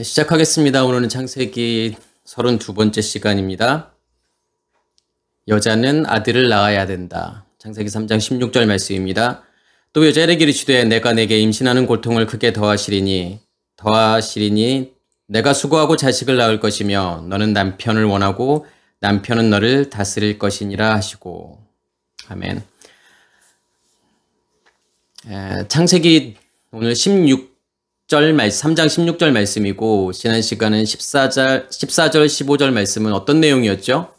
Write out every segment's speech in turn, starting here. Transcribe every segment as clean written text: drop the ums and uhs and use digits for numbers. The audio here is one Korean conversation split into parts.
시작하겠습니다. 오늘은 창세기 32번째 시간입니다. 여자는 아들을 낳아야 된다. 창세기 3장 16절 말씀입니다. 또 여자에게 이르시되 내가 내게 임신하는 고통을 크게 더하시리니 내가 수고하고 자식을 낳을 것이며 너는 남편을 원하고 남편은 너를 다스릴 것이니라 하시고. 아멘. 창세기 오늘 3장 16절 말씀이고, 지난 시간은 14절, 15절 말씀은 어떤 내용이었죠?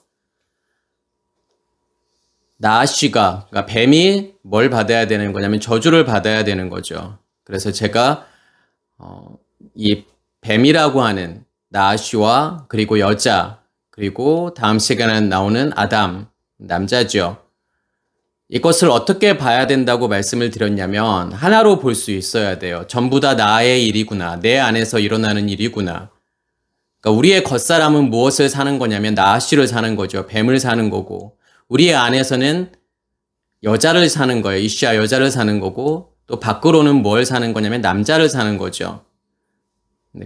나아씨가, 그러니까 뱀이 뭘 받아야 되는 거냐면 저주를 받아야 되는 거죠. 그래서 제가 이 뱀이라고 하는 나아씨와 그리고 여자, 그리고 다음 시간에 나오는 아담, 남자죠. 이것을 어떻게 봐야 된다고 말씀을 드렸냐면 하나로 볼 수 있어야 돼요. 전부 다 나의 일이구나. 내 안에서 일어나는 일이구나. 그러니까 우리의 겉사람은 무엇을 사는 거냐면 나아씨를 사는 거죠. 뱀을 사는 거고, 우리의 안에서는 여자를 사는 거예요. 이시아 여자를 사는 거고, 또 밖으로는 뭘 사는 거냐면 남자를 사는 거죠.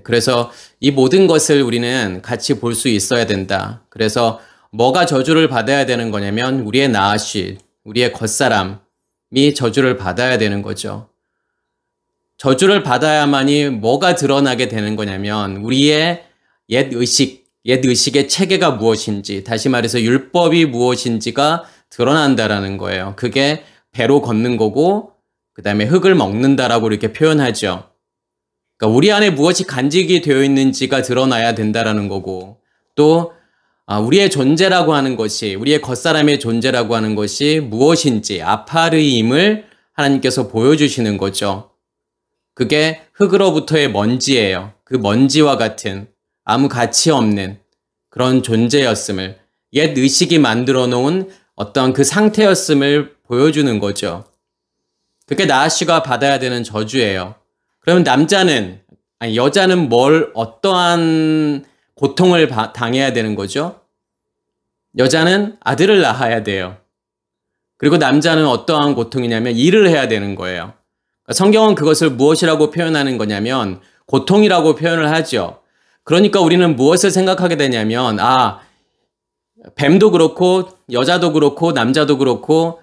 그래서 이 모든 것을 우리는 같이 볼 수 있어야 된다. 그래서 뭐가 저주를 받아야 되는 거냐면 우리의 나아씨, 우리의 겉사람이 저주를 받아야 되는 거죠. 저주를 받아야만이 뭐가 드러나게 되는 거냐면 우리의 옛의식의 체계가 무엇인지, 다시 말해서 율법이 무엇인지가 드러난다라는 거예요. 그게 배로 걷는 거고, 그 다음에 흙을 먹는다라고 이렇게 표현하죠. 그러니까 우리 안에 무엇이 간직이 되어 있는지가 드러나야 된다라는 거고, 또 우리의 존재라고 하는 것이, 우리의 겉사람의 존재라고 하는 것이 무엇인지, 아파르임을 하나님께서 보여주시는 거죠. 그게 흙으로부터의 먼지예요. 그 먼지와 같은 아무 가치 없는 그런 존재였음을, 옛 의식이 만들어 놓은 어떤 그 상태였음을 보여주는 거죠. 그게 나아씨가 받아야 되는 저주예요. 그러면 여자는 어떠한 고통을 당해야 되는 거죠? 여자는 아들을 낳아야 돼요. 그리고 남자는 어떠한 고통이냐면 일을 해야 되는 거예요. 성경은 그것을 무엇이라고 표현하는 거냐면 고통이라고 표현을 하죠. 그러니까 우리는 무엇을 생각하게 되냐면 뱀도 그렇고 여자도 그렇고 남자도 그렇고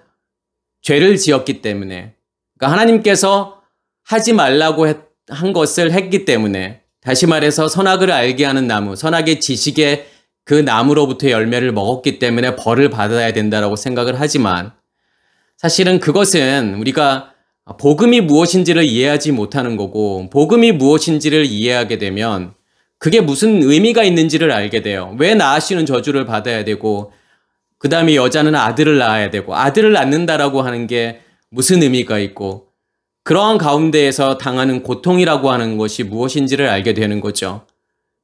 죄를 지었기 때문에, 그러니까 하나님께서 하지 말라고 한 것을 했기 때문에, 다시 말해서 선악을 알게 하는 나무, 선악의 지식의 그 나무로부터 열매를 먹었기 때문에 벌을 받아야 된다라고 생각을 하지만, 사실은 그것은 우리가 복음이 무엇인지를 이해하지 못하는 거고, 복음이 무엇인지를 이해하게 되면 그게 무슨 의미가 있는지를 알게 돼요. 왜 나아씨는 저주를 받아야 되고, 그 다음에 여자는 아들을 낳아야 되고, 아들을 낳는다라고 하는 게 무슨 의미가 있고, 그러한 가운데에서 당하는 고통이라고 하는 것이 무엇인지를 알게 되는 거죠.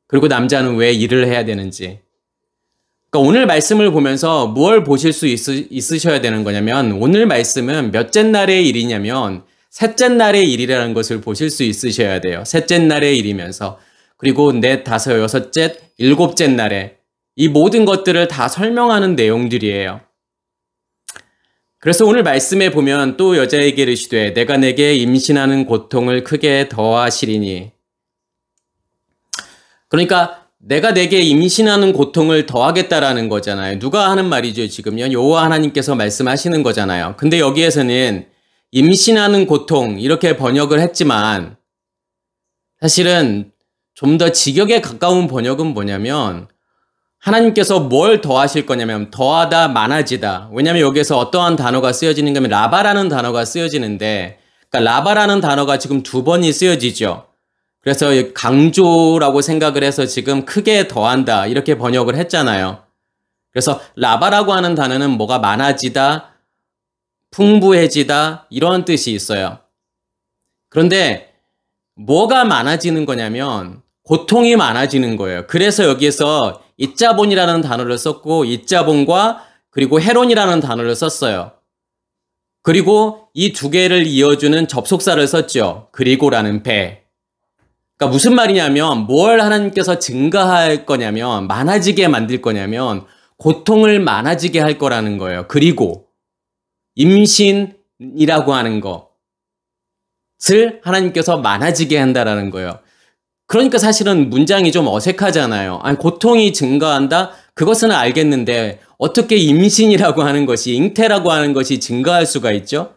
그리고 남자는 왜 일을 해야 되는지. 그러니까 오늘 말씀을 보면서 무엇을 보실 수 있으셔야 되는 거냐면, 오늘 말씀은 몇째 날의 일이냐면 셋째 날의 일이라는 것을 보실 수 있으셔야 돼요. 셋째 날의 일이면서, 그리고 넷, 다섯, 여섯째, 일곱째 날에 이 모든 것들을 다 설명하는 내용들이에요. 그래서 오늘 말씀에 보면 또 여자에게 이르시되 내가 내게 임신하는 고통을 크게 더하시리니, 그러니까 내가 내게 임신하는 고통을 더하겠다라는 거잖아요. 누가 하는 말이죠, 지금요? 여호와 하나님께서 말씀하시는 거잖아요. 근데 여기에서는 임신하는 고통 이렇게 번역을 했지만, 사실은 좀 더 직역에 가까운 번역은 뭐냐면 하나님께서 뭘 더하실 거냐면 더하다, 많아지다. 왜냐하면 여기에서 어떠한 단어가 쓰여지는가 하면 라바라는 단어가 쓰여지는데, 그러니까 라바라는 단어가 지금 두 번이 쓰여지죠. 그래서 강조라고 생각을 해서 지금 크게 더한다 이렇게 번역을 했잖아요. 그래서 라바라고 하는 단어는 뭐가 많아지다, 풍부해지다 이런 뜻이 있어요. 그런데 뭐가 많아지는 거냐면 고통이 많아지는 거예요. 그래서 여기에서 이자본이라는 단어를 썼고, 이자본과 그리고 헤론이라는 단어를 썼어요. 그리고 이 두 개를 이어주는 접속사를 썼죠. 그리고라는 배. 그러니까 무슨 말이냐면 뭘 하나님께서 증가할 거냐면, 많아지게 만들 거냐면 고통을 많아지게 할 거라는 거예요. 그리고 임신이라고 하는 것을 하나님께서 많아지게 한다라는 거예요. 그러니까 사실은 문장이 좀 어색하잖아요. 아니, 고통이 증가한다? 그것은 알겠는데 어떻게 임신이라고 하는 것이, 잉태라고 하는 것이 증가할 수가 있죠?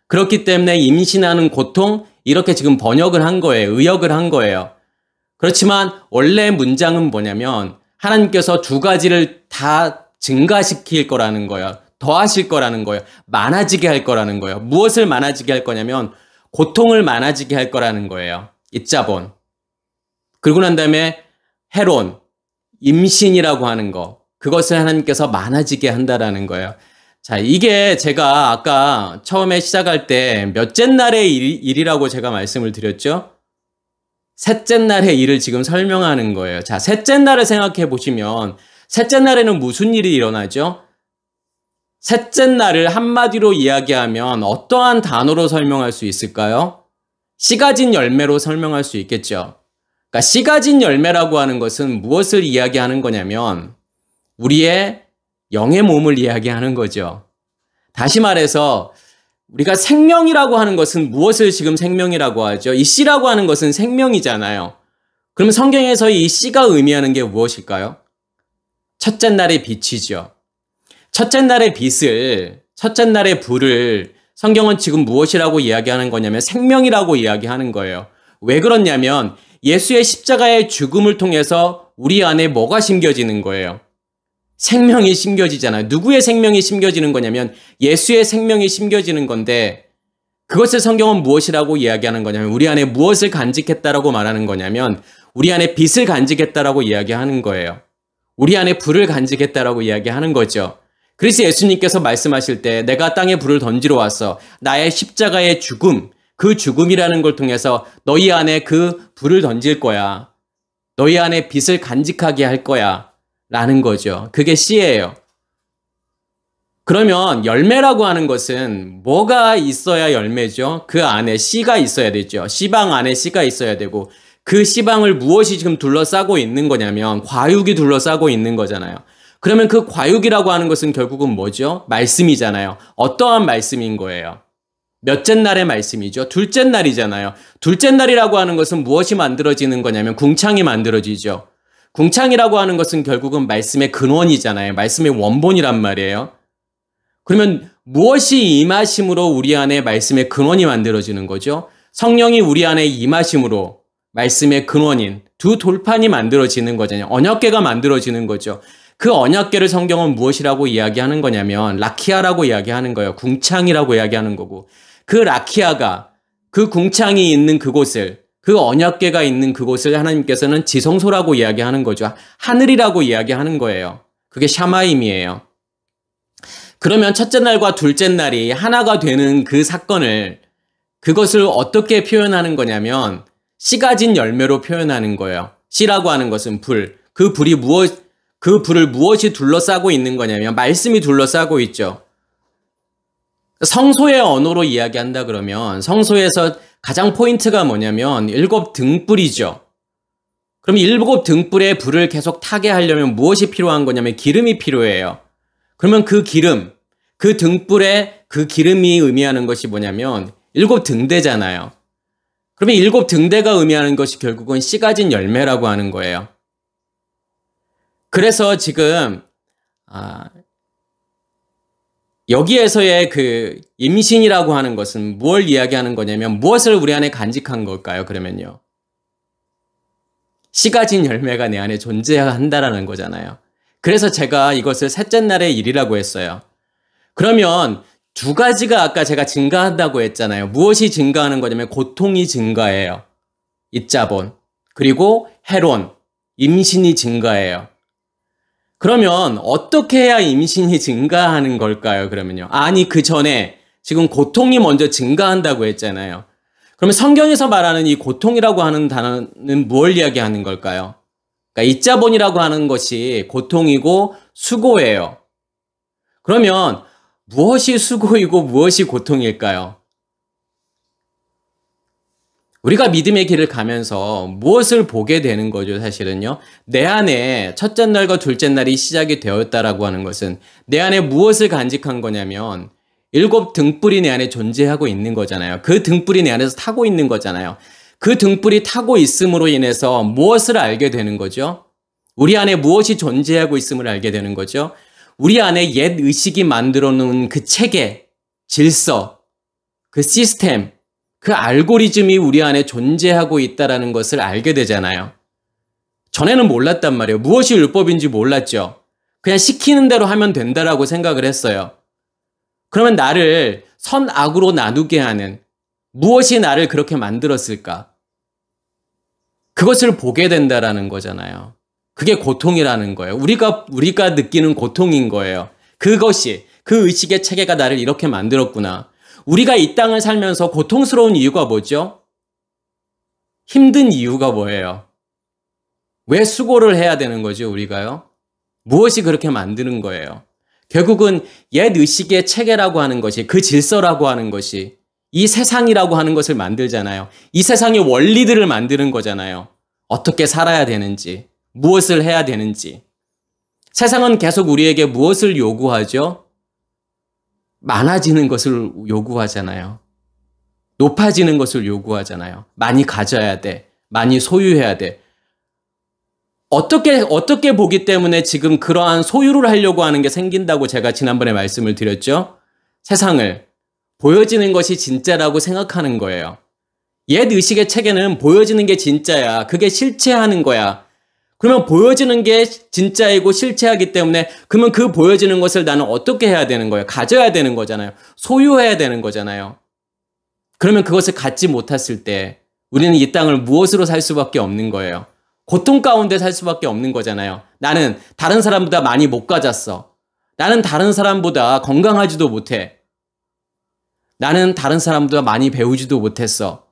그렇기 때문에 임신하는 고통, 이렇게 지금 번역을 한 거예요. 의역을 한 거예요. 그렇지만 원래 문장은 뭐냐면 하나님께서 두 가지를 다 증가시킬 거라는 거예요. 더하실 거라는 거예요. 많아지게 할 거라는 거예요. 무엇을 많아지게 할 거냐면 고통을 많아지게 할 거라는 거예요. 입자본. 그러고 난 다음에 해론, 임신이라고 하는 거. 그것을 하나님께서 많아지게 한다라는 거예요. 자, 이게 제가 아까 처음에 시작할 때 몇째 날의 일이라고 제가 말씀을 드렸죠? 셋째 날의 일을 지금 설명하는 거예요. 자, 셋째 날을 생각해 보시면 셋째 날에는 무슨 일이 일어나죠? 셋째 날을 한마디로 이야기하면 어떠한 단어로 설명할 수 있을까요? 씨 가진 열매로 설명할 수 있겠죠. 그러니까 씨 가진 열매라고 하는 것은 무엇을 이야기하는 거냐면 우리의 영의 몸을 이야기하는 거죠. 다시 말해서 우리가 생명이라고 하는 것은 무엇을 지금 생명이라고 하죠? 이 씨라고 하는 것은 생명이잖아요. 그러면 성경에서 이 씨가 의미하는 게 무엇일까요? 첫째 날의 빛이죠. 첫째 날의 빛을, 첫째 날의 불을 성경은 지금 무엇이라고 이야기하는 거냐면 생명이라고 이야기하는 거예요. 왜 그렇냐면 예수의 십자가의 죽음을 통해서 우리 안에 뭐가 심겨지는 거예요? 생명이 심겨지잖아요. 누구의 생명이 심겨지는 거냐면 예수의 생명이 심겨지는 건데 그것을 성경은 무엇이라고 이야기하는 거냐면 우리 안에 무엇을 간직했다라고 말하는 거냐면 우리 안에 빛을 간직했다라고 이야기하는 거예요. 우리 안에 불을 간직했다라고 이야기하는 거죠. 그래서 예수님께서 말씀하실 때 내가 땅에 불을 던지러 왔어. 나의 십자가의 죽음, 그 죽음이라는 걸 통해서 너희 안에 그 불을 던질 거야. 너희 안에 빛을 간직하게 할 거야. 라는 거죠. 그게 씨예요. 그러면 열매라고 하는 것은 뭐가 있어야 열매죠? 그 안에 씨가 있어야 되죠. 씨방 안에 씨가 있어야 되고 그 씨방을 무엇이 지금 둘러싸고 있는 거냐면 과육이 둘러싸고 있는 거잖아요. 그러면 그 과육이라고 하는 것은 결국은 뭐죠? 말씀이잖아요. 어떠한 말씀인 거예요? 몇째 날의 말씀이죠? 둘째 날이잖아요. 둘째 날이라고 하는 것은 무엇이 만들어지는 거냐면 궁창이 만들어지죠. 궁창이라고 하는 것은 결국은 말씀의 근원이잖아요. 말씀의 원본이란 말이에요. 그러면 무엇이 임하심으로 우리 안에 말씀의 근원이 만들어지는 거죠? 성령이 우리 안에 임하심으로 말씀의 근원인 두 돌판이 만들어지는 거잖아요. 언약궤가 만들어지는 거죠. 그 언약궤를 성경은 무엇이라고 이야기하는 거냐면 라키아라고 이야기하는 거예요. 궁창이라고 이야기하는 거고 그 라키아가 그 궁창이 있는 그곳을 그 언약궤가 있는 그곳을 하나님께서는 지성소라고 이야기하는 거죠. 하늘이라고 이야기하는 거예요. 그게 샤마임이에요. 그러면 첫째 날과 둘째 날이 하나가 되는 그 사건을 그것을 어떻게 표현하는 거냐면 씨 가진 열매로 표현하는 거예요. 씨라고 하는 것은 불. 그 불을 무엇이 둘러싸고 있는 거냐면 말씀이 둘러싸고 있죠. 성소의 언어로 이야기한다 그러면 성소에서 가장 포인트가 뭐냐면 7 등불이죠. 그럼 7 등불에 불을 계속 타게 하려면 무엇이 필요한 거냐면 기름이 필요해요. 그러면 그 기름, 그 등불에 그 기름이 의미하는 것이 뭐냐면 7 등대잖아요. 그러면 7 등대가 의미하는 것이 결국은 씨 가진 열매라고 하는 거예요. 그래서 지금 여기에서의 그 임신이라고 하는 것은 무엇을 이야기하는 거냐면 무엇을 우리 안에 간직한 걸까요? 그러면요. 씨 가진 열매가 내 안에 존재한다라는 거잖아요. 그래서 제가 이것을 셋째 날의 일이라고 했어요. 그러면 두 가지가 아까 제가 증가한다고 했잖아요. 무엇이 증가하는 거냐면 고통이 증가해요. 입자본. 그리고 해론, 임신이 증가해요. 그러면 어떻게 해야 임신이 증가하는 걸까요? 그러면요. 아니 그 전에 지금 고통이 먼저 증가한다고 했잖아요. 그러면 성경에서 말하는 이 고통이라고 하는 단어는 뭘 이야기하는 걸까요? 그러니까 입자본이라고 하는 것이 고통이고 수고예요. 그러면 무엇이 수고이고 무엇이 고통일까요? 우리가 믿음의 길을 가면서 무엇을 보게 되는 거죠, 사실은요? 내 안에 첫째 날과 둘째 날이 시작이 되었다라고 하는 것은 내 안에 무엇을 간직한 거냐면 7 등불이 내 안에 존재하고 있는 거잖아요. 그 등불이 내 안에서 타고 있는 거잖아요. 그 등불이 타고 있음으로 인해서 무엇을 알게 되는 거죠? 우리 안에 무엇이 존재하고 있음을 알게 되는 거죠? 우리 안에 옛 의식이 만들어 놓은 그 체계, 질서, 그 시스템, 그 알고리즘이 우리 안에 존재하고 있다는 것을 알게 되잖아요. 전에는 몰랐단 말이에요. 무엇이 율법인지 몰랐죠. 그냥 시키는 대로 하면 된다라고 생각을 했어요. 그러면 나를 선악으로 나누게 하는 무엇이 나를 그렇게 만들었을까? 그것을 보게 된다라는 거잖아요. 그게 고통이라는 거예요. 우리가 느끼는 고통인 거예요. 그것이, 그 의식의 체계가 나를 이렇게 만들었구나. 우리가 이 땅을 살면서 고통스러운 이유가 뭐죠? 힘든 이유가 뭐예요? 왜 수고를 해야 되는 거죠, 우리가요? 무엇이 그렇게 만드는 거예요? 결국은 옛 의식의 체계라고 하는 것이, 그 질서라고 하는 것이 이 세상이라고 하는 것을 만들잖아요. 이 세상의 원리들을 만드는 거잖아요. 어떻게 살아야 되는지, 무엇을 해야 되는지. 세상은 계속 우리에게 무엇을 요구하죠? 많아지는 것을 요구하잖아요. 높아지는 것을 요구하잖아요. 많이 가져야 돼. 많이 소유해야 돼. 어떻게 보기 때문에 지금 그러한 소유를 하려고 하는 게 생긴다고 제가 지난번에 말씀을 드렸죠? 세상을 보여지는 것이 진짜라고 생각하는 거예요. 옛 의식의 체계는 보여지는 게 진짜야. 그게 실체하는 거야. 그러면 보여지는 게 진짜이고 실체하기 때문에 그러면 그 보여지는 것을 나는 어떻게 해야 되는 거예요? 가져야 되는 거잖아요. 소유해야 되는 거잖아요. 그러면 그것을 갖지 못했을 때 우리는 이 땅을 무엇으로 살 수밖에 없는 거예요? 고통 가운데 살 수밖에 없는 거잖아요. 나는 다른 사람보다 많이 못 가졌어. 나는 다른 사람보다 건강하지도 못해. 나는 다른 사람보다 많이 배우지도 못했어.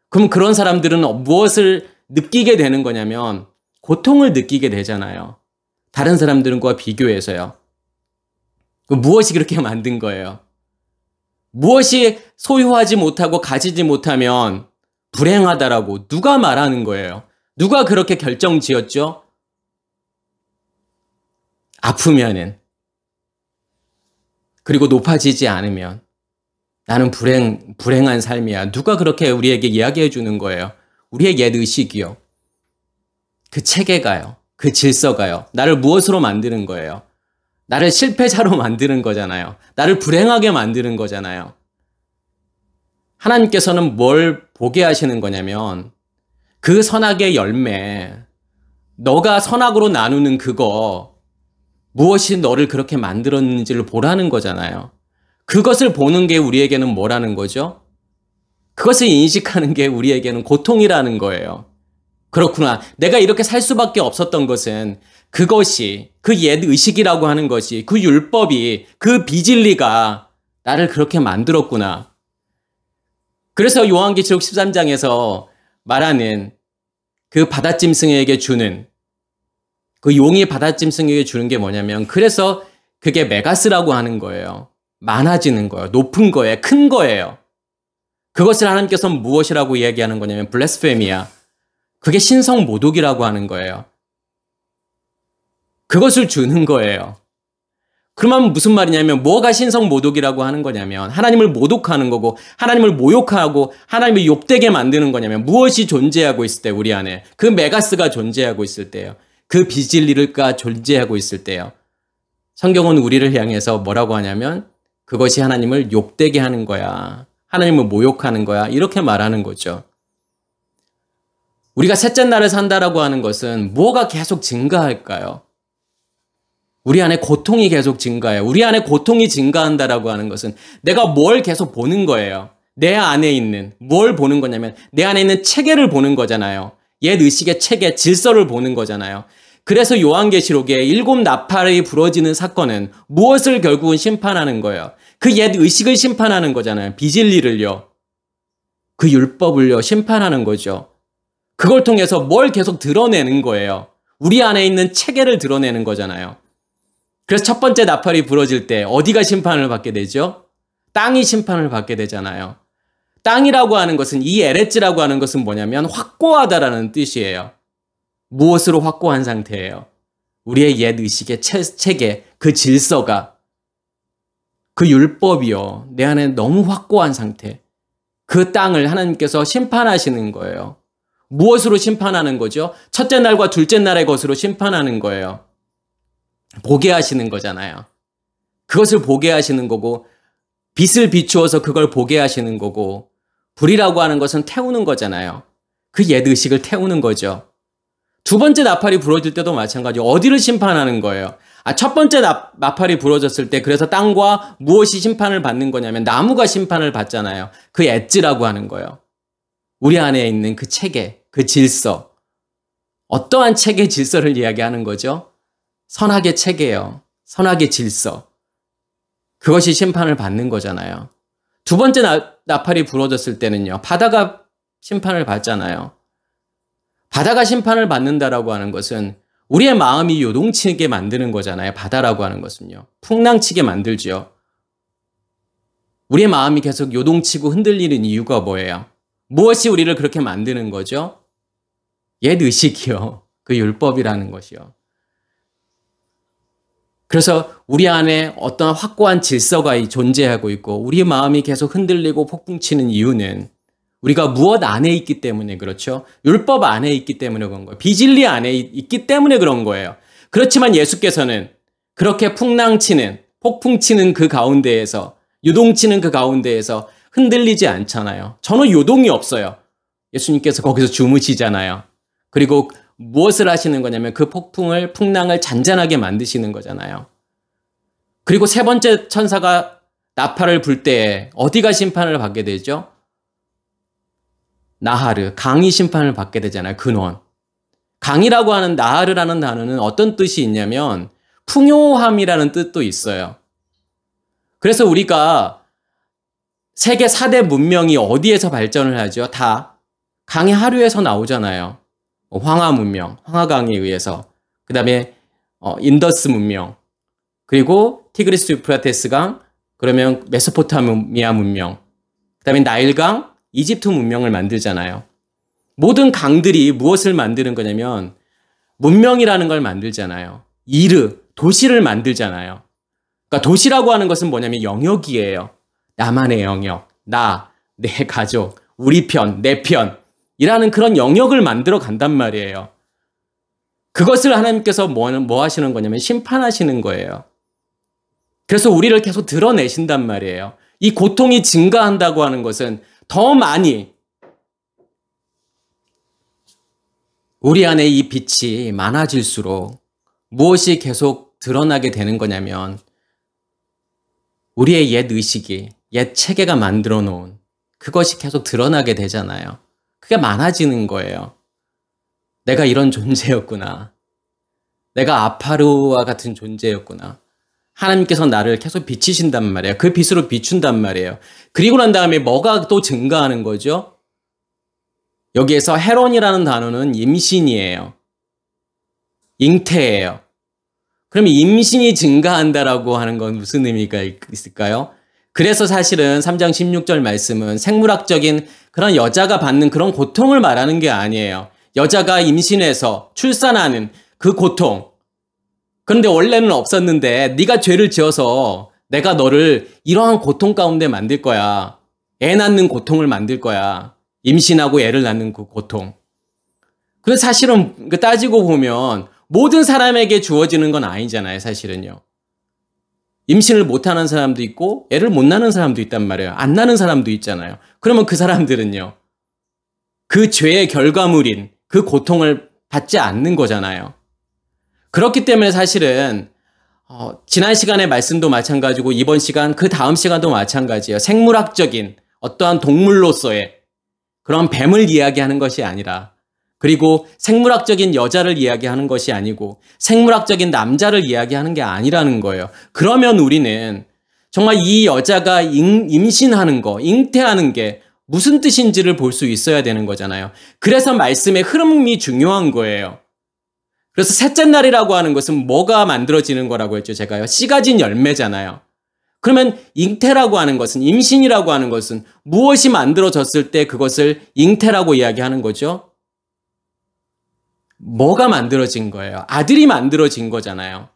그럼 그런 사람들은 무엇을 느끼게 되는 거냐면 고통을 느끼게 되잖아요. 다른 사람들과 비교해서요. 무엇이 그렇게 만든 거예요? 무엇이 소유하지 못하고 가지지 못하면 불행하다라고 누가 말하는 거예요? 누가 그렇게 결정 지었죠? 아프면은, 그리고 높아지지 않으면 나는 불행한 삶이야. 누가 그렇게 우리에게 이야기해 주는 거예요? 우리의 옛 의식이요. 그 체계가요. 그 질서가요. 나를 무엇으로 만드는 거예요? 나를 실패자로 만드는 거잖아요. 나를 불행하게 만드는 거잖아요. 하나님께서는 뭘 보게 하시는 거냐면 그 선악의 열매, 너가 선악으로 나누는 그거, 무엇이 너를 그렇게 만들었는지를 보라는 거잖아요. 그것을 보는 게 우리에게는 뭐라는 거죠? 그것을 인식하는 게 우리에게는 고통이라는 거예요. 그렇구나. 내가 이렇게 살 수밖에 없었던 것은 그것이, 그 옛 의식이라고 하는 것이, 그 율법이, 그 비진리가 나를 그렇게 만들었구나. 그래서 요한계시록 13장에서 말하는 그 바다짐승에게 주는, 그 용이 바다짐승에게 주는 게 뭐냐면, 그래서 그게 메가스라고 하는 거예요. 많아지는 거예요. 높은 거예요. 큰 거예요. 그것을 하나님께서는 무엇이라고 이야기하는 거냐면 블레스페미야. 그게 신성 모독이라고 하는 거예요. 그것을 주는 거예요. 그러면 무슨 말이냐면 뭐가 신성 모독이라고 하는 거냐면 하나님을 모독하는 거고 하나님을 모욕하고 하나님을 욕되게 만드는 거냐면 무엇이 존재하고 있을 때 우리 안에 그 메가스가 존재하고 있을 때요. 그 비진리가 존재하고 있을 때요. 성경은 우리를 향해서 뭐라고 하냐면 그것이 하나님을 욕되게 하는 거야. 하나님을 모욕하는 거야. 이렇게 말하는 거죠. 우리가 셋째 날을 산다라고 하는 것은 뭐가 계속 증가할까요? 우리 안에 고통이 계속 증가해요. 우리 안에 고통이 증가한다라고 하는 것은 내가 뭘 계속 보는 거예요. 내 안에 있는 뭘 보는 거냐면 내 안에 있는 체계를 보는 거잖아요. 옛 의식의 체계, 질서를 보는 거잖아요. 그래서 요한계시록에 7 나팔이 부러지는 사건은 무엇을 결국은 심판하는 거예요? 그 옛 의식을 심판하는 거잖아요. 비진리를요. 그 율법을요. 심판하는 거죠. 그걸 통해서 뭘 계속 드러내는 거예요. 우리 안에 있는 체계를 드러내는 거잖아요. 그래서 첫 번째 나팔이 부러질 때 어디가 심판을 받게 되죠? 땅이 심판을 받게 되잖아요. 땅이라고 하는 것은 이 에레츠라고 하는 것은 뭐냐면 확고하다라는 뜻이에요. 무엇으로 확고한 상태예요? 우리의 옛 의식의 체계, 그 질서가, 그 율법이요. 내 안에 너무 확고한 상태. 그 땅을 하나님께서 심판하시는 거예요. 무엇으로 심판하는 거죠? 첫째 날과 둘째 날의 것으로 심판하는 거예요. 보게 하시는 거잖아요. 그것을 보게 하시는 거고, 빛을 비추어서 그걸 보게 하시는 거고, 불이라고 하는 것은 태우는 거잖아요. 그 옛 의식을 태우는 거죠. 두 번째 나팔이 부러질 때도 마찬가지로 어디를 심판하는 거예요? 첫 번째 나팔이 부러졌을 때 그래서 땅과 무엇이 심판을 받는 거냐면 나무가 심판을 받잖아요. 그 엣지라고 하는 거예요. 우리 안에 있는 그 체계, 그 질서. 어떠한 체계 질서를 이야기하는 거죠? 선악의 체계예요. 선악의 질서. 그것이 심판을 받는 거잖아요. 두 번째 나팔이 부러졌을 때는요. 바다가 심판을 받잖아요. 바다가 심판을 받는다라고 하는 것은 우리의 마음이 요동치게 만드는 거잖아요. 바다라고 하는 것은요. 풍랑치게 만들죠. 우리의 마음이 계속 요동치고 흔들리는 이유가 뭐예요? 무엇이 우리를 그렇게 만드는 거죠? 옛 의식이요. 그 율법이라는 것이요. 그래서 우리 안에 어떤 확고한 질서가 존재하고 있고 우리의 마음이 계속 흔들리고 폭풍치는 이유는 우리가 무엇 안에 있기 때문에 그렇죠. 율법 안에 있기 때문에 그런 거예요. 비진리 안에 있기 때문에 그런 거예요. 그렇지만 예수께서는 그렇게 풍랑치는, 폭풍치는 그 가운데에서, 요동치는 그 가운데에서 흔들리지 않잖아요. 전혀 요동이 없어요. 예수님께서 거기서 주무시잖아요. 그리고 무엇을 하시는 거냐면 그 풍랑을 잔잔하게 만드시는 거잖아요. 그리고 세 번째 천사가 나팔을 불 때에 어디가 심판을 받게 되죠? 나하르, 강이 심판을 받게 되잖아요. 근원. 강이라고 하는 나하르라는 단어는 어떤 뜻이 있냐면 풍요함이라는 뜻도 있어요. 그래서 우리가 세계 4대 문명이 어디에서 발전을 하죠? 다 강의 하류에서 나오잖아요. 황하 문명, 황하강에 의해서. 그 다음에 인더스 문명. 그리고 티그리스 유프라테스 강, 그러면 메소포타미아 문명. 그 다음에 나일강, 이집트 문명을 만들잖아요. 모든 강들이 무엇을 만드는 거냐면 문명이라는 걸 만들잖아요. 도시를 만들잖아요. 그러니까 도시라고 하는 것은 뭐냐면 영역이에요. 나만의 영역, 내 가족, 우리 편, 내 편 이라는 그런 영역을 만들어 간단 말이에요. 그것을 하나님께서 뭐 하시는 거냐면 심판하시는 거예요. 그래서 우리를 계속 드러내신단 말이에요. 이 고통이 증가한다고 하는 것은 더 많이 우리 안에 이 빛이 많아질수록 무엇이 계속 드러나게 되는 거냐면 우리의 옛 의식이, 옛 체계가 만들어 놓은 그것이 계속 드러나게 되잖아요. 그게 많아지는 거예요. 내가 이런 존재였구나. 내가 아파르와 같은 존재였구나. 하나님께서 나를 계속 비치신단 말이에요. 그 빛으로 비춘단 말이에요. 그리고 난 다음에 뭐가 또 증가하는 거죠? 여기에서 헤론이라는 단어는 임신이에요. 잉태예요. 그럼 임신이 증가한다라고 하는 건 무슨 의미가 있을까요? 그래서 사실은 3장 16절 말씀은 생물학적인 그런 여자가 받는 그런 고통을 말하는 게 아니에요. 여자가 임신해서 출산하는 그 고통. 그런데 원래는 없었는데 네가 죄를 지어서 내가 너를 이러한 고통 가운데 만들 거야. 애 낳는 고통을 만들 거야. 임신하고 애를 낳는 그 고통. 그래서 사실은 따지고 보면 모든 사람에게 주어지는 건 아니잖아요. 사실은요. 임신을 못하는 사람도 있고 애를 못 낳는 사람도 있단 말이에요. 안 낳는 사람도 있잖아요. 그러면 그 사람들은요. 그 죄의 결과물인 그 고통을 받지 않는 거잖아요. 그렇기 때문에 사실은 지난 시간의 말씀도 마찬가지고 이번 시간 그 다음 시간도 마찬가지예요. 생물학적인 어떠한 동물로서의 그런 뱀을 이야기하는 것이 아니라 그리고 생물학적인 여자를 이야기하는 것이 아니고 생물학적인 남자를 이야기하는 게 아니라는 거예요. 그러면 우리는 정말 이 여자가 임신하는 거, 잉태하는 게 무슨 뜻인지를 볼 수 있어야 되는 거잖아요. 그래서 말씀의 흐름이 중요한 거예요. 그래서 셋째 날이라고 하는 것은 뭐가 만들어지는 거라고 했죠, 제가요? 씨 가진 열매잖아요. 그러면 잉태라고 하는 것은, 임신이라고 하는 것은 무엇이 만들어졌을 때 그것을 잉태라고 이야기하는 거죠? 뭐가 만들어진 거예요? 아들이 만들어진 거잖아요.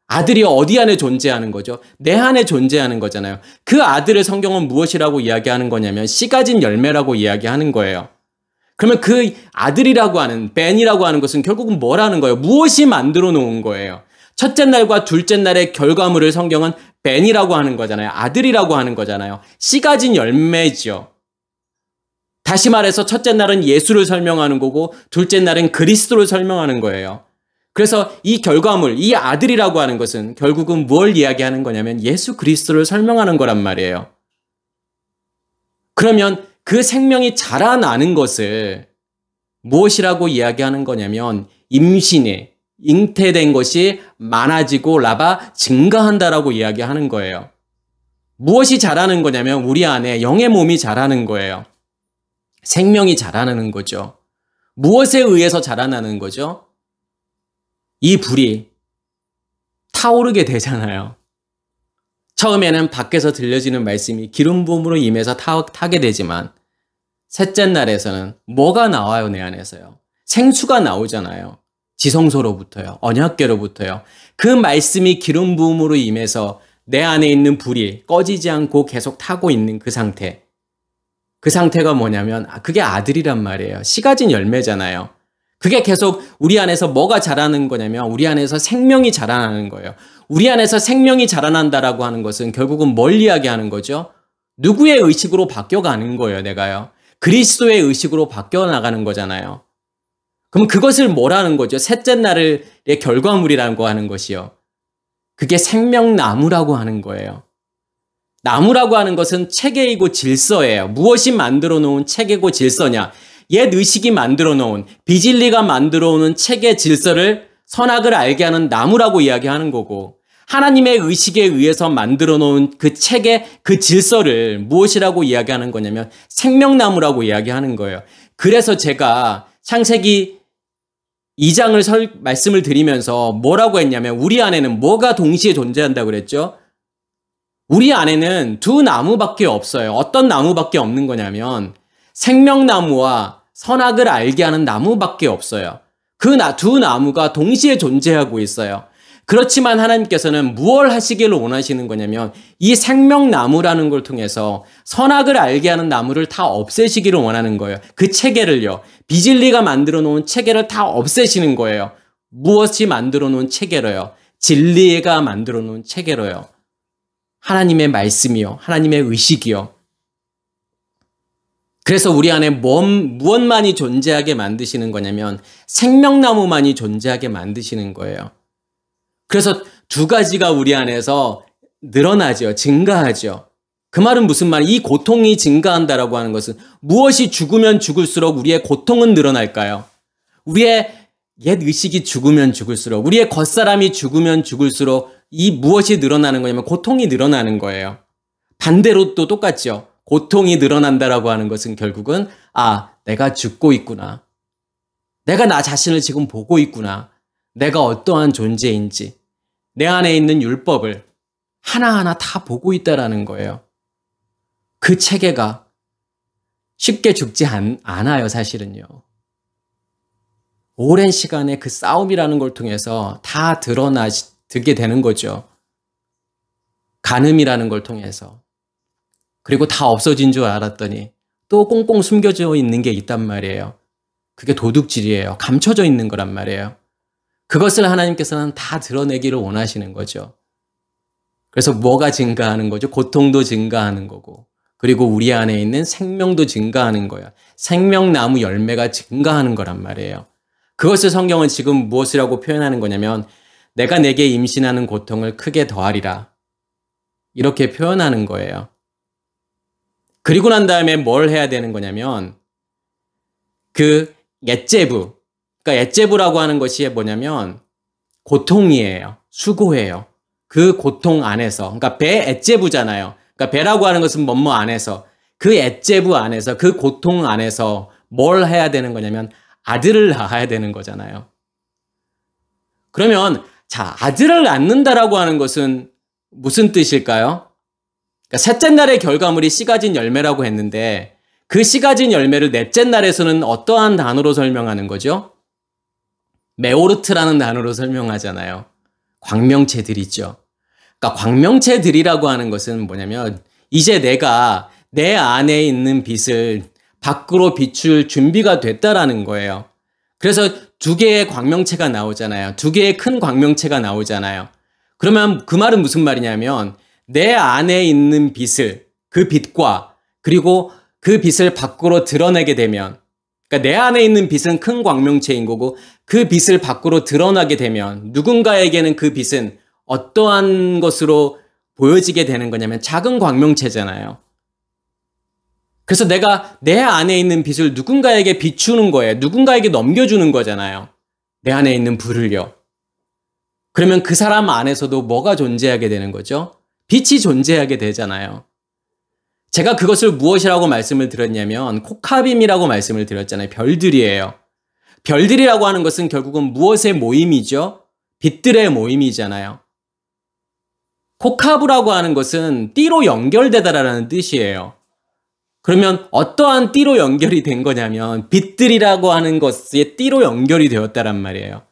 아들이 어디 안에 존재하는 거죠? 내 안에 존재하는 거잖아요. 그 아들을 성경은 무엇이라고 이야기하는 거냐면 씨 가진 열매라고 이야기하는 거예요. 그러면 그 아들이라고 하는 벤이라고 하는 것은 결국은 뭐라는 거예요? 무엇이 만들어 놓은 거예요? 첫째 날과 둘째 날의 결과물을 성경은 벤이라고 하는 거잖아요. 아들이라고 하는 거잖아요. 씨 가진 열매죠. 다시 말해서 첫째 날은 예수를 설명하는 거고 둘째 날은 그리스도를 설명하는 거예요. 그래서 이 결과물, 이 아들이라고 하는 것은 결국은 뭘 이야기하는 거냐면 예수 그리스도를 설명하는 거란 말이에요. 그러면 그 생명이 자라나는 것을 무엇이라고 이야기하는 거냐면 임신이 잉태된 것이 많아지고 증가한다라고 이야기하는 거예요. 무엇이 자라는 거냐면 우리 안에 영의 몸이 자라는 거예요. 생명이 자라나는 거죠. 무엇에 의해서 자라나는 거죠? 이 불이 타오르게 되잖아요. 처음에는 밖에서 들려지는 말씀이 기름 부음으로 임해서 타게 되지만 셋째 날에서는 뭐가 나와요? 내 안에서요. 생수가 나오잖아요. 지성소로부터요. 언약궤로부터요. 그 말씀이 기름 부음으로 임해서 내 안에 있는 불이 꺼지지 않고 계속 타고 있는 그 상태. 그 상태가 뭐냐면 그게 아들이란 말이에요. 씨 가진 열매잖아요. 그게 계속 우리 안에서 뭐가 자라는 거냐면 우리 안에서 생명이 자라나는 거예요. 우리 안에서 생명이 자라난다라고 하는 것은 결국은 뭘 이야기하는 거죠? 누구의 의식으로 바뀌어가는 거예요, 내가요. 그리스도의 의식으로 바뀌어 나가는 거잖아요. 그럼 그것을 뭐라는 거죠? 셋째 날의 결과물이라고 하는 것이요. 그게 생명나무라고 하는 거예요. 나무라고 하는 것은 체계이고 질서예요. 무엇이 만들어 놓은 체계고 질서냐? 옛 의식이 만들어 놓은, 비진리가 만들어 오는 체계 질서를 선악을 알게 하는 나무라고 이야기하는 거고, 하나님의 의식에 의해서 만들어 놓은 그 체계, 그 질서를 무엇이라고 이야기하는 거냐면 생명나무라고 이야기하는 거예요. 그래서 제가 창세기 2장을 말씀을 드리면서 뭐라고 했냐면 우리 안에는 뭐가 동시에 존재한다고 그랬죠? 우리 안에는 두 나무밖에 없어요. 어떤 나무밖에 없는 거냐면 생명나무와 선악을 알게 하는 나무밖에 없어요. 그 두 나무가 동시에 존재하고 있어요. 그렇지만 하나님께서는 무엇을 하시기를 원하시는 거냐면 이 생명나무라는 걸 통해서 선악을 알게 하는 나무를 다 없애시기를 원하는 거예요. 그 체계를요. 비진리가 만들어 놓은 체계를 다 없애시는 거예요. 무엇이 만들어 놓은 체계로요? 진리가 만들어 놓은 체계로요. 하나님의 말씀이요. 하나님의 의식이요. 그래서 우리 안에 무엇만이 존재하게 만드시는 거냐면 생명나무만이 존재하게 만드시는 거예요. 그래서 두 가지가 우리 안에서 늘어나죠. 증가하죠. 그 말은 무슨 말이에요? 이 고통이 증가한다라고 하는 것은 무엇이 죽으면 죽을수록 우리의 고통은 늘어날까요? 우리의 옛 의식이 죽으면 죽을수록, 우리의 겉사람이 죽으면 죽을수록 이 무엇이 늘어나는 거냐면 고통이 늘어나는 거예요. 반대로 또 똑같죠. 고통이 늘어난다라고 하는 것은 결국은 내가 죽고 있구나. 내가 나 자신을 지금 보고 있구나. 내가 어떠한 존재인지 내 안에 있는 율법을 하나하나 다 보고 있다라는 거예요. 그 체계가 쉽게 죽지 않아요, 사실은요. 오랜 시간의 그 싸움이라는 걸 통해서 다 드러나게 되는 거죠. 간음이라는 걸 통해서. 그리고 다 없어진 줄 알았더니 또 꽁꽁 숨겨져 있는 게 있단 말이에요. 그게 도둑질이에요. 감춰져 있는 거란 말이에요. 그것을 하나님께서는 다 드러내기를 원하시는 거죠. 그래서 뭐가 증가하는 거죠? 고통도 증가하는 거고, 그리고 우리 안에 있는 생명도 증가하는 거예요. 생명나무 열매가 증가하는 거란 말이에요. 그것을 성경은 지금 무엇이라고 표현하는 거냐면 내가 내게 임신하는 고통을 크게 더하리라. 이렇게 표현하는 거예요. 그리고 난 다음에 뭘 해야 되는 거냐면 그 엣제부, 그러니까 엣제부라고 하는 것이 뭐냐면 고통이에요. 수고예요. 그 고통 안에서, 그러니까 배 엣제부잖아요. 그러니까 배라고 하는 것은 뭐뭐 안에서, 그 엣제부 안에서, 그 고통 안에서 뭘 해야 되는 거냐면 아들을 낳아야 되는 거잖아요. 그러면 아들을 낳는다라고 하는 것은 무슨 뜻일까요? 그러니까 셋째 날의 결과물이 씨 가진 열매라고 했는데 그 씨 가진 열매를 넷째 날에서는 어떠한 단어로 설명하는 거죠? 메오르트라는 단어로 설명하잖아요. 광명체들이죠. 그러니까 광명체들이라고 하는 것은 뭐냐면 이제 내가 내 안에 있는 빛을 밖으로 비출 준비가 됐다라는 거예요. 그래서 두 개의 광명체가 나오잖아요. 두 개의 큰 광명체가 나오잖아요. 그러면 그 말은 무슨 말이냐면 내 안에 있는 빛을, 그 빛과 그리고 그 빛을 밖으로 드러내게 되면, 그러니까 내 안에 있는 빛은 큰 광명체인 거고 그 빛을 밖으로 드러나게 되면 누군가에게는 그 빛은 어떠한 것으로 보여지게 되는 거냐면 작은 광명체잖아요. 그래서 내가 내 안에 있는 빛을 누군가에게 비추는 거예요. 누군가에게 넘겨주는 거잖아요. 내 안에 있는 불을요. 그러면 그 사람 안에서도 뭐가 존재하게 되는 거죠? 빛이 존재하게 되잖아요. 제가 그것을 무엇이라고 말씀을 드렸냐면 코카빔이라고 말씀을 드렸잖아요. 별들이에요. 별들이라고 하는 것은 결국은 무엇의 모임이죠? 빛들의 모임이잖아요. 코카브라고 하는 것은 띠로 연결되다라는 뜻이에요. 그러면 어떠한 띠로 연결이 된 거냐면 빛들이라고 하는 것에 띠로 연결이 되었다란 말이에요.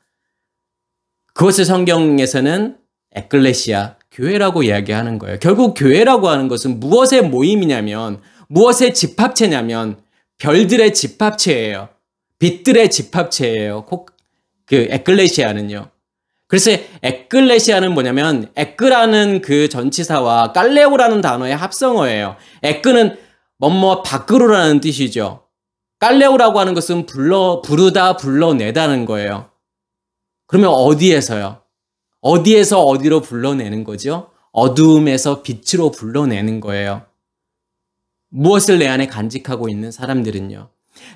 그것을 성경에서는 에클레시아, 교회라고 이야기하는 거예요. 결국 교회라고 하는 것은 무엇의 모임이냐면 무엇의 집합체냐면 별들의 집합체예요. 빛들의 집합체예요. 그 에클레시아는요. 그래서 에클레시아는 뭐냐면 에크라는 그 전치사와 깔레오라는 단어의 합성어예요. 에크는 뭐뭐 밖으로라는 뜻이죠. 깔레오라고 하는 것은 부르다, 불러내다는 거예요. 그러면 어디에서요? 어디에서 어디로 불러내는 거죠? 어두움에서 빛으로 불러내는 거예요. 무엇을 내 안에 간직하고 있는 사람들은요?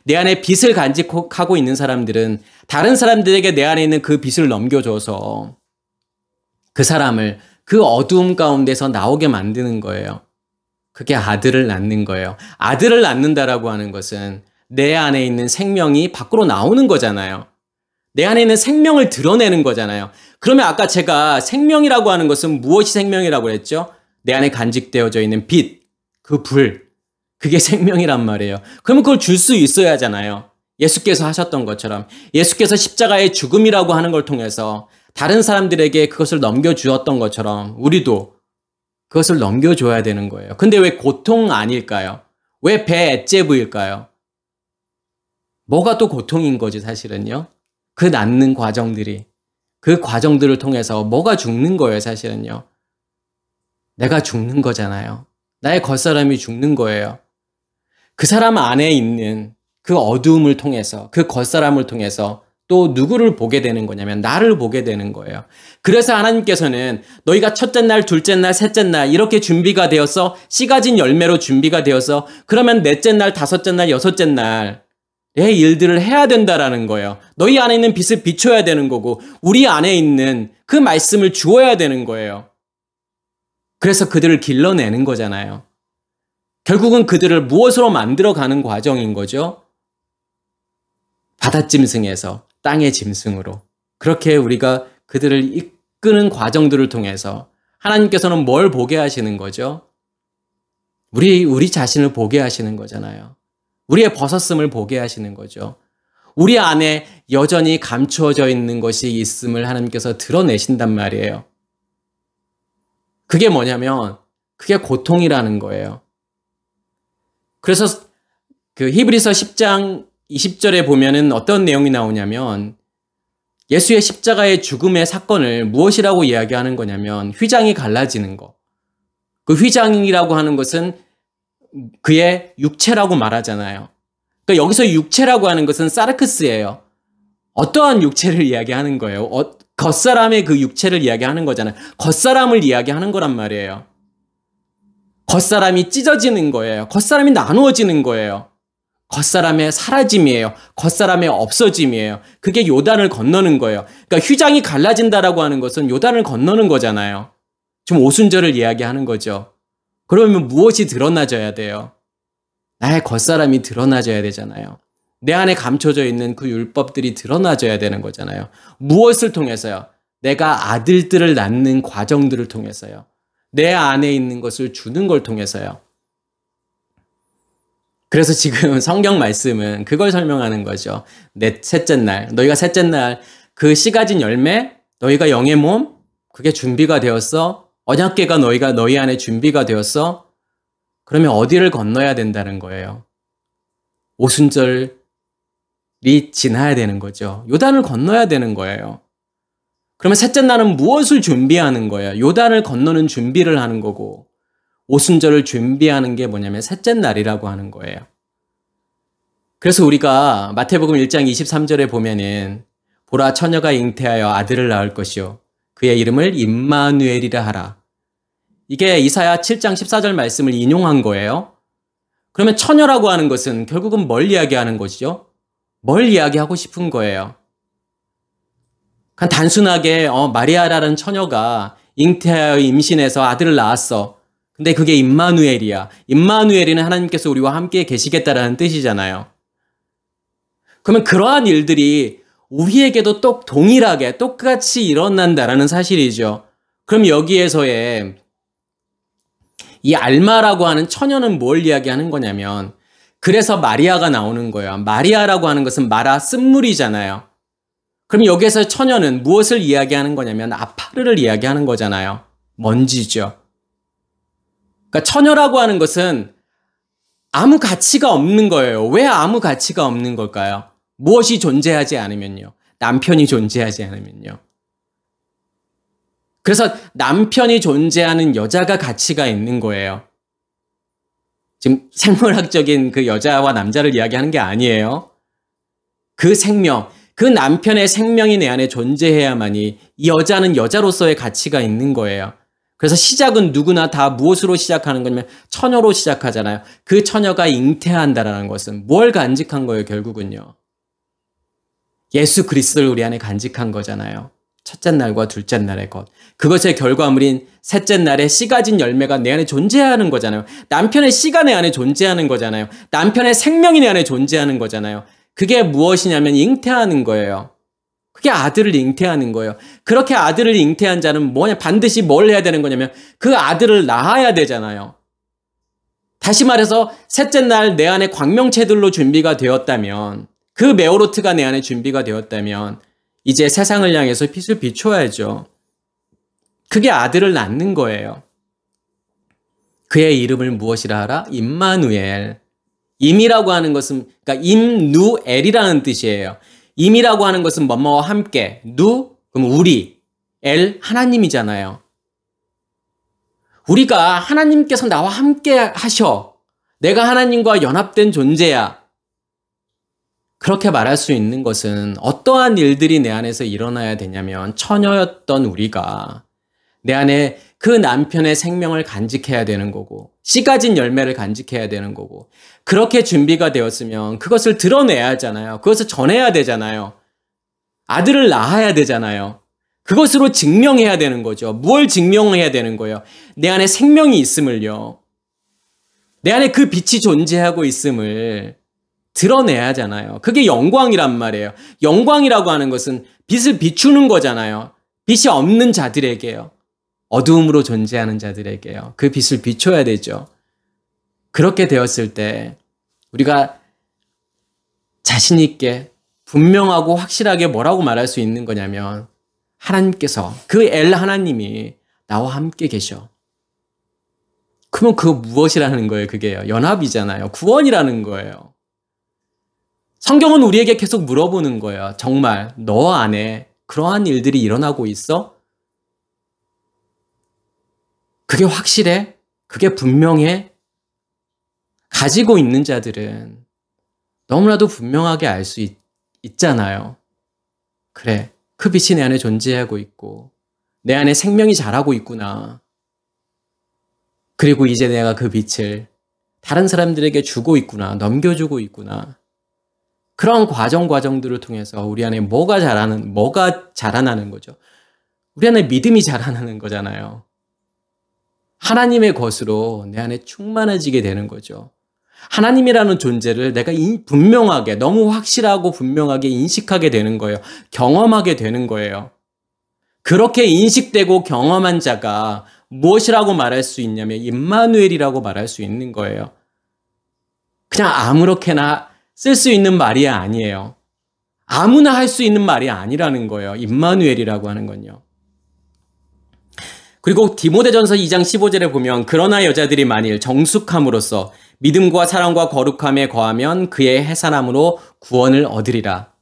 내 안에 빛을 간직하고 있는 사람들은 다른 사람들에게 내 안에 있는 그 빛을 넘겨줘서 그 사람을 그 어두움 가운데서 나오게 만드는 거예요. 그게 아들을 낳는 거예요. 아들을 낳는다라고 하는 것은 내 안에 있는 생명이 밖으로 나오는 거잖아요. 내 안에 있는 생명을 드러내는 거잖아요. 그러면 아까 제가 생명이라고 하는 것은 무엇이 생명이라고 했죠? 내 안에 간직되어져 있는 빛, 그 불, 그게 생명이란 말이에요. 그러면 그걸 줄 수 있어야 하잖아요. 예수께서 하셨던 것처럼 예수께서 십자가의 죽음이라고 하는 걸 통해서 다른 사람들에게 그것을 넘겨주었던 것처럼 우리도 그것을 넘겨줘야 되는 거예요. 근데 왜 고통 아닐까요? 왜 배 엣제부일까요? 뭐가 또 고통인 거지 사실은요? 그 낳는 과정들이, 그 과정들을 통해서 뭐가 죽는 거예요 사실은요? 내가 죽는 거잖아요. 나의 겉사람이 죽는 거예요. 그 사람 안에 있는 그 어두움을 통해서, 그 겉사람을 통해서 또 누구를 보게 되는 거냐면 나를 보게 되는 거예요. 그래서 하나님께서는 너희가 첫째 날, 둘째 날, 셋째 날 이렇게 준비가 되어서 씨 가진 열매로 준비가 되어서 그러면 넷째 날, 다섯째 날, 여섯째 날 내 일들을 해야 된다라는 거예요. 너희 안에 있는 빛을 비춰야 되는 거고 우리 안에 있는 그 말씀을 주어야 되는 거예요. 그래서 그들을 길러내는 거잖아요. 결국은 그들을 무엇으로 만들어가는 과정인 거죠? 바닷짐승에서 땅의 짐승으로. 그렇게 우리가 그들을 이끄는 과정들을 통해서 하나님께서는 뭘 보게 하시는 거죠? 우리 자신을 보게 하시는 거잖아요. 우리의 벗었음을 보게 하시는 거죠. 우리 안에 여전히 감추어져 있는 것이 있음을 하나님께서 드러내신단 말이에요. 그게 뭐냐면 그게 고통이라는 거예요. 그래서 그 히브리서 10장 20절에 보면은 어떤 내용이 나오냐면 예수의 십자가의 죽음의 사건을 무엇이라고 이야기하는 거냐면 휘장이 갈라지는 거. 그 휘장이라고 하는 것은 그의 육체라고 말하잖아요. 그러니까 여기서 육체라고 하는 것은 사르크스예요. 어떠한 육체를 이야기하는 거예요? 겉사람의 그 육체를 이야기하는 거잖아요. 겉사람을 이야기하는 거란 말이에요. 겉사람이 찢어지는 거예요. 겉사람이 나누어지는 거예요. 겉사람의 사라짐이에요. 겉사람의 없어짐이에요. 그게 요단을 건너는 거예요. 그러니까 휘장이 갈라진다라고 하는 것은 요단을 건너는 거잖아요. 지금 오순절을 이야기하는 거죠. 그러면 무엇이 드러나져야 돼요? 나의 겉사람이 드러나져야 되잖아요. 내 안에 감춰져 있는 그 율법들이 드러나져야 되는 거잖아요. 무엇을 통해서요? 내가 아들들을 낳는 과정들을 통해서요. 내 안에 있는 것을 주는 걸 통해서요. 그래서 지금 성경 말씀은 그걸 설명하는 거죠. 셋째 날, 너희가 셋째 날 그 씨 가진 열매, 너희가 영의 몸, 그게 준비가 되었어? 언약궤가 너희 안에 준비가 되었어? 그러면 어디를 건너야 된다는 거예요? 오순절이 지나야 되는 거죠. 요단을 건너야 되는 거예요. 그러면 셋째 날은 무엇을 준비하는 거예요? 요단을 건너는 준비를 하는 거고 오순절을 준비하는 게 뭐냐면 셋째 날이라고 하는 거예요. 그래서 우리가 마태복음 1장 23절에 보면은 보라 처녀가 잉태하여 아들을 낳을 것이요 그의 이름을 임마누엘이라 하라. 이게 이사야 7장 14절 말씀을 인용한 거예요. 그러면 처녀라고 하는 것은 결국은 뭘 이야기하는 것이죠? 뭘 이야기하고 싶은 거예요? 그냥 단순하게 마리아라는 처녀가 잉태하여 임신해서 아들을 낳았어. 근데 그게 임마누엘이야. 임마누엘이는 하나님께서 우리와 함께 계시겠다라는 뜻이잖아요. 그러면 그러한 일들이 우리에게도 동일하게 똑같이 일어난다라는 사실이죠. 그럼 여기에서의 이 알마라고 하는 처녀는 뭘 이야기하는 거냐면 그래서 마리아가 나오는 거예요. 마리아라고 하는 것은 마라 쓴물이잖아요. 그럼 여기에서 처녀는 무엇을 이야기하는 거냐면 아파르를 이야기하는 거잖아요. 먼지죠. 그러니까 처녀라고 하는 것은 아무 가치가 없는 거예요. 왜 아무 가치가 없는 걸까요? 무엇이 존재하지 않으면요. 남편이 존재하지 않으면요. 그래서 남편이 존재하는 여자가 가치가 있는 거예요. 지금 생물학적인 그 여자와 남자를 이야기하는 게 아니에요. 그 생명, 그 남편의 생명이 내 안에 존재해야만이 이 여자는 여자로서의 가치가 있는 거예요. 그래서 시작은 누구나 다 무엇으로 시작하는 거냐면 처녀로 시작하잖아요. 그 처녀가 잉태한다라는 것은 뭘 간직한 거예요, 결국은요. 예수 그리스도를 우리 안에 간직한 거잖아요. 첫째 날과 둘째 날의 것. 그것의 결과물인 셋째 날에 씨 가진 열매가 내 안에 존재하는 거잖아요. 남편의 씨가 내 안에 존재하는 거잖아요. 남편의 생명이 내 안에 존재하는 거잖아요. 그게 무엇이냐면 잉태하는 거예요. 그게 아들을 잉태하는 거예요. 그렇게 아들을 잉태한 자는 반드시 뭘 해야 되는 거냐면 그 아들을 낳아야 되잖아요. 다시 말해서 셋째 날 내 안에 광명체들로 준비가 되었다면 그 메오로트가 내 안에 준비가 되었다면 이제 세상을 향해서 빛을 비춰야죠. 그게 아들을 낳는 거예요. 그의 이름을 무엇이라 하라? 임마누엘. 임이라고 하는 것은 그러니까 임누엘이라는 뜻이에요. 임이라고 하는 것은 뭐뭐와 함께, 누 그럼 우리, 엘 하나님이잖아요. 우리가 하나님께서 나와 함께 하셔. 내가 하나님과 연합된 존재야. 그렇게 말할 수 있는 것은 어떠한 일들이 내 안에서 일어나야 되냐면 처녀였던 우리가 내 안에 그 남편의 생명을 간직해야 되는 거고 씨 가진 열매를 간직해야 되는 거고 그렇게 준비가 되었으면 그것을 드러내야 하잖아요. 그것을 전해야 되잖아요. 아들을 낳아야 되잖아요. 그것으로 증명해야 되는 거죠. 뭘 증명해야 되는 거예요? 내 안에 생명이 있음을요. 내 안에 그 빛이 존재하고 있음을 드러내야 하잖아요. 그게 영광이란 말이에요. 영광이라고 하는 것은 빛을 비추는 거잖아요. 빛이 없는 자들에게요. 어두움으로 존재하는 자들에게요. 그 빛을 비춰야 되죠. 그렇게 되었을 때 우리가 자신 있게 분명하고 확실하게 뭐라고 말할 수 있는 거냐면 하나님께서 그 엘 하나님이 나와 함께 계셔. 그러면 그거 무엇이라는 거예요? 그게요. 연합이잖아요. 구원이라는 거예요. 성경은 우리에게 계속 물어보는 거예요. 정말 너 안에 그러한 일들이 일어나고 있어? 그게 확실해? 그게 분명해? 가지고 있는 자들은 너무나도 분명하게 알 수 있잖아요. 그래, 그 빛이 내 안에 존재하고 있고 내 안에 생명이 자라고 있구나. 그리고 이제 내가 그 빛을 다른 사람들에게 주고 있구나. 넘겨주고 있구나. 그런 과정들을 통해서 우리 안에 뭐가 자라나는 거죠? 우리 안에 믿음이 자라나는 거잖아요. 하나님의 것으로 내 안에 충만해지게 되는 거죠. 하나님이라는 존재를 내가 분명하게, 너무 확실하고 분명하게 인식하게 되는 거예요. 경험하게 되는 거예요. 그렇게 인식되고 경험한 자가 무엇이라고 말할 수 있냐면 임마누엘이라고 말할 수 있는 거예요. 그냥 아무렇게나 쓸 수 있는 말이 아니에요. 아무나 할 수 있는 말이 아니라는 거예요. 임마누엘이라고 하는 건요. 그리고 디모데전서 2장 15절에 보면 그러나 여자들이 만일 정숙함으로써 믿음과 사랑과 거룩함에 거하면 그의 해산함으로 구원을 얻으리라.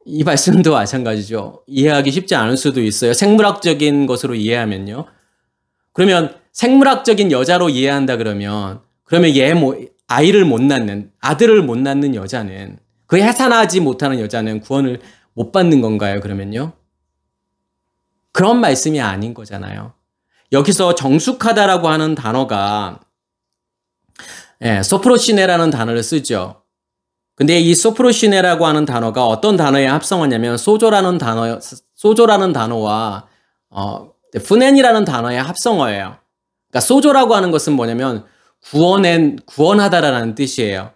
이 말씀도 마찬가지죠. 이해하기 쉽지 않을 수도 있어요. 생물학적인 것으로 이해하면요. 그러면 생물학적인 여자로 이해한다 그러면 얘 아이를 못 낳는, 아들을 못 낳는 여자는, 그 해산하지 못하는 여자는 구원을 못 받는 건가요? 그러면요. 그런 말씀이 아닌 거잖아요. 여기서 정숙하다라고 하는 단어가 소프로시네라는 단어를 쓰죠. 근데 이 소프로시네라고 하는 단어가 어떤 단어에 합성하냐면 소조라는 단어와 푸넨이라는 단어의 합성어예요. 그러니까 소조라고 하는 것은 뭐냐면 구원하다라는 뜻이에요.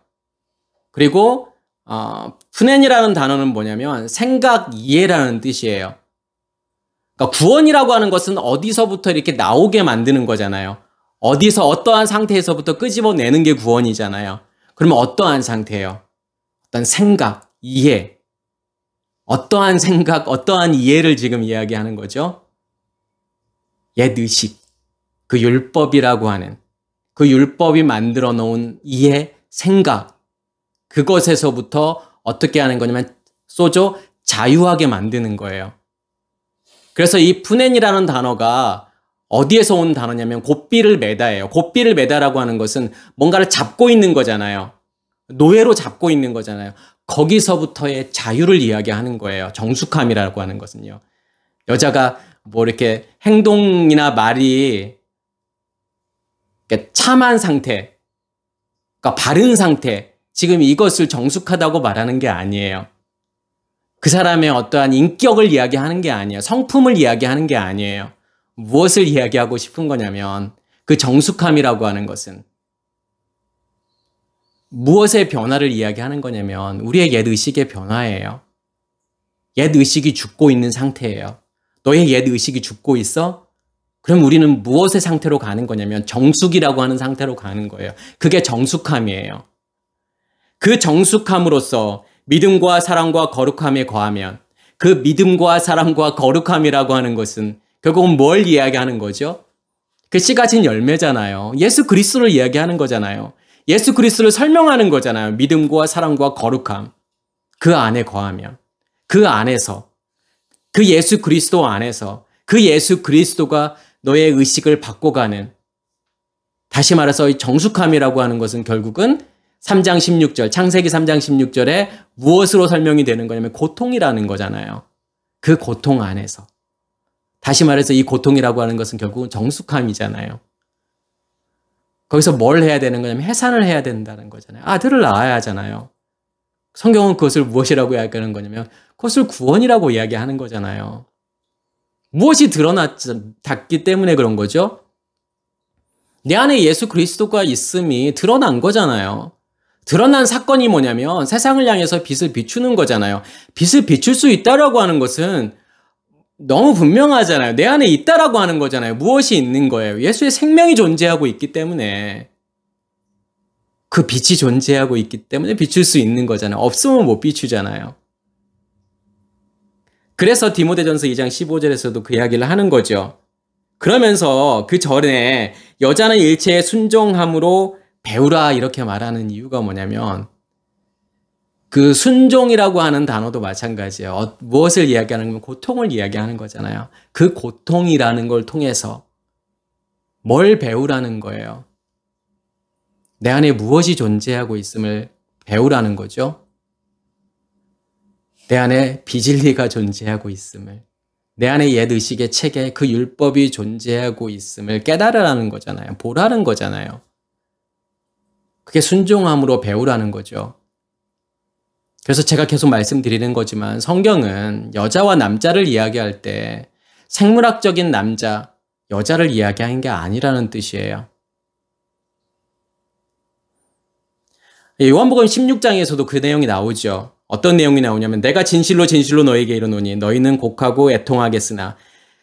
그리고 푸넨이라는 단어는 뭐냐면 생각 이해라는 뜻이에요. 그러니까 구원이라고 하는 것은 어디서부터 이렇게 나오게 만드는 거잖아요. 어디서 어떠한 상태에서부터 끄집어내는 게 구원이잖아요. 그러면 어떠한 상태예요? 어떤 생각, 이해. 어떠한 생각, 어떠한 이해를 지금 이야기하는 거죠? 옛 의식, 그 율법이라고 하는, 그 율법이 만들어 놓은 이해, 생각, 그것에서부터 어떻게 하는 거냐면 소조 자유하게 만드는 거예요. 그래서 이 푸넨이라는 단어가 어디에서 온 단어냐면 고삐를 매다예요. 고삐를 매다라고 하는 것은 뭔가를 잡고 있는 거잖아요. 노예로 잡고 있는 거잖아요. 거기서부터의 자유를 이야기하는 거예요. 정숙함이라고 하는 것은요. 여자가 뭐 이렇게 행동이나 말이 참한 상태, 그러니까 바른 상태, 지금 이것을 정숙하다고 말하는 게 아니에요. 그 사람의 어떠한 인격을 이야기하는 게 아니에요. 성품을 이야기하는 게 아니에요. 무엇을 이야기하고 싶은 거냐면 그 정숙함이라고 하는 것은 무엇의 변화를 이야기하는 거냐면 우리의 옛 의식의 변화예요. 옛 의식이 죽고 있는 상태예요. 너의 옛 의식이 죽고 있어? 그럼 우리는 무엇의 상태로 가는 거냐면 정숙이라고 하는 상태로 가는 거예요. 그게 정숙함이에요. 그 정숙함으로써 믿음과 사랑과 거룩함에 거하면 그 믿음과 사랑과 거룩함이라고 하는 것은 결국은 뭘 이야기하는 거죠? 그 씨 가진 열매잖아요. 예수 그리스도를 이야기하는 거잖아요. 예수 그리스도를 설명하는 거잖아요. 믿음과 사랑과 거룩함. 그 안에 거하면, 그 안에서, 그 예수 그리스도 안에서, 그 예수 그리스도가 너의 의식을 바꿔가는, 다시 말해서 이 정숙함이라고 하는 것은 결국은 3장 16절, 창세기 3장 16절에 무엇으로 설명이 되는 거냐면 고통이라는 거잖아요. 그 고통 안에서. 다시 말해서 이 고통이라고 하는 것은 결국은 정숙함이잖아요. 거기서 뭘 해야 되는 거냐면 해산을 해야 된다는 거잖아요. 아들을 낳아야 하잖아요. 성경은 그것을 무엇이라고 이야기하는 거냐면 그것을 구원이라고 이야기하는 거잖아요. 무엇이 드러났기 때문에 그런 거죠? 내 안에 예수 그리스도가 있음이 드러난 거잖아요. 드러난 사건이 뭐냐면 세상을 향해서 빛을 비추는 거잖아요. 빛을 비출 수 있다라고 하는 것은 너무 분명하잖아요. 내 안에 있다라고 하는 거잖아요. 무엇이 있는 거예요? 예수의 생명이 존재하고 있기 때문에 그 빛이 존재하고 있기 때문에 비출 수 있는 거잖아요. 없으면 못 비추잖아요. 그래서 디모데전서 2장 15절에서도 그 이야기를 하는 거죠. 그러면서 그 전에 여자는 일체의 순종함으로 배우라 이렇게 말하는 이유가 뭐냐면 그 순종이라고 하는 단어도 마찬가지예요. 무엇을 이야기하는 거면 고통을 이야기하는 거잖아요. 그 고통이라는 걸 통해서 뭘 배우라는 거예요. 내 안에 무엇이 존재하고 있음을 배우라는 거죠. 내 안에 비진리가 존재하고 있음을, 내 안에 옛 의식의 체계, 그 율법이 존재하고 있음을 깨달으라는 거잖아요. 보라는 거잖아요. 그게 순종함으로 배우라는 거죠. 그래서 제가 계속 말씀드리는 거지만 성경은 여자와 남자를 이야기할 때 생물학적인 남자, 여자를 이야기하는 게 아니라는 뜻이에요. 요한복음 16장에서도 그 내용이 나오죠. 어떤 내용이 나오냐면 내가 진실로 진실로 너에게 이르노니 너희는 곡하고 애통하겠으나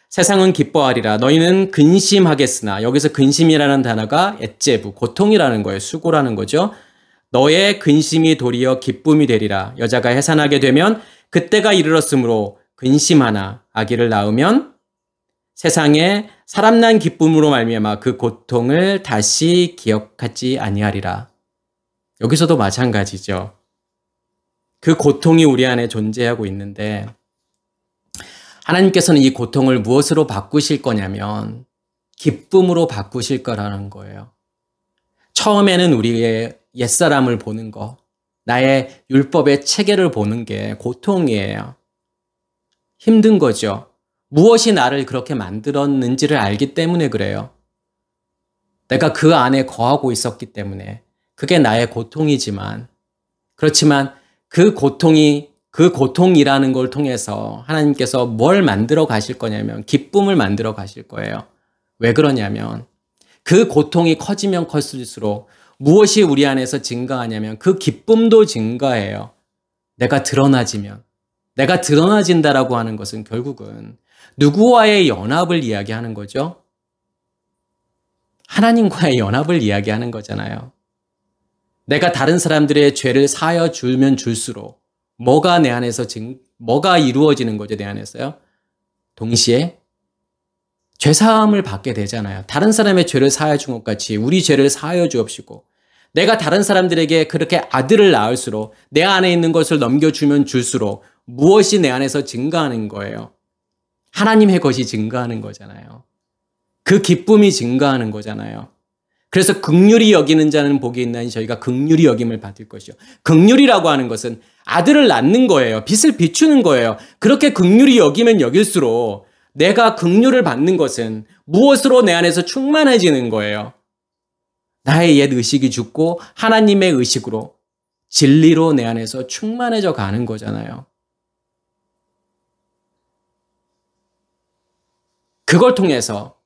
세상은 기뻐하리라. 너희는 근심하겠으나, 여기서 근심이라는 단어가 엣제부, 고통이라는 거예요. 수고라는 거죠. 너의 근심이 도리어 기쁨이 되리라. 여자가 해산하게 되면 그때가 이르렀으므로 근심하나 아기를 낳으면 세상에 사람 난 기쁨으로 말미암아 그 고통을 다시 기억하지 아니하리라. 여기서도 마찬가지죠. 그 고통이 우리 안에 존재하고 있는데 하나님께서는 이 고통을 무엇으로 바꾸실 거냐면 기쁨으로 바꾸실 거라는 거예요. 처음에는 우리의 옛사람을 보는 거, 나의 율법의 체계를 보는 게 고통이에요. 힘든 거죠. 무엇이 나를 그렇게 만들었는지를 알기 때문에 그래요. 내가 그 안에 거하고 있었기 때문에 그게 나의 고통이지만, 그렇지만 그 고통이라는 걸 통해서 하나님께서 뭘 만들어 가실 거냐면 기쁨을 만들어 가실 거예요. 왜 그러냐면 그 고통이 커지면 커질수록 무엇이 우리 안에서 증가하냐면 그 기쁨도 증가해요. 내가 드러나진다라고 하는 것은 결국은 누구와의 연합을 이야기하는 거죠? 하나님과의 연합을 이야기하는 거잖아요. 내가 다른 사람들의 죄를 사하여 주면 줄수록 뭐가 내 안에서 뭐가 이루어지는 거죠, 내 안에서요? 동시에 죄사함을 받게 되잖아요. 다른 사람의 죄를 사하여 준 것 같이 우리 죄를 사하여 주옵시고, 내가 다른 사람들에게 그렇게 아들을 낳을수록 내 안에 있는 것을 넘겨주면 줄수록 무엇이 내 안에서 증가하는 거예요? 하나님의 것이 증가하는 거잖아요. 그 기쁨이 증가하는 거잖아요. 그래서 긍휼히 여기는 자는 복이 있나니 저희가 긍휼히 여김을 받을 것이요. 긍휼이라고 하는 것은 아들을 낳는 거예요. 빛을 비추는 거예요. 그렇게 긍휼히 여기면 여길수록 내가 긍휼을 받는 것은 무엇으로 내 안에서 충만해지는 거예요. 나의 옛 의식이 죽고 하나님의 의식으로 진리로 내 안에서 충만해져 가는 거잖아요. 그걸 통해서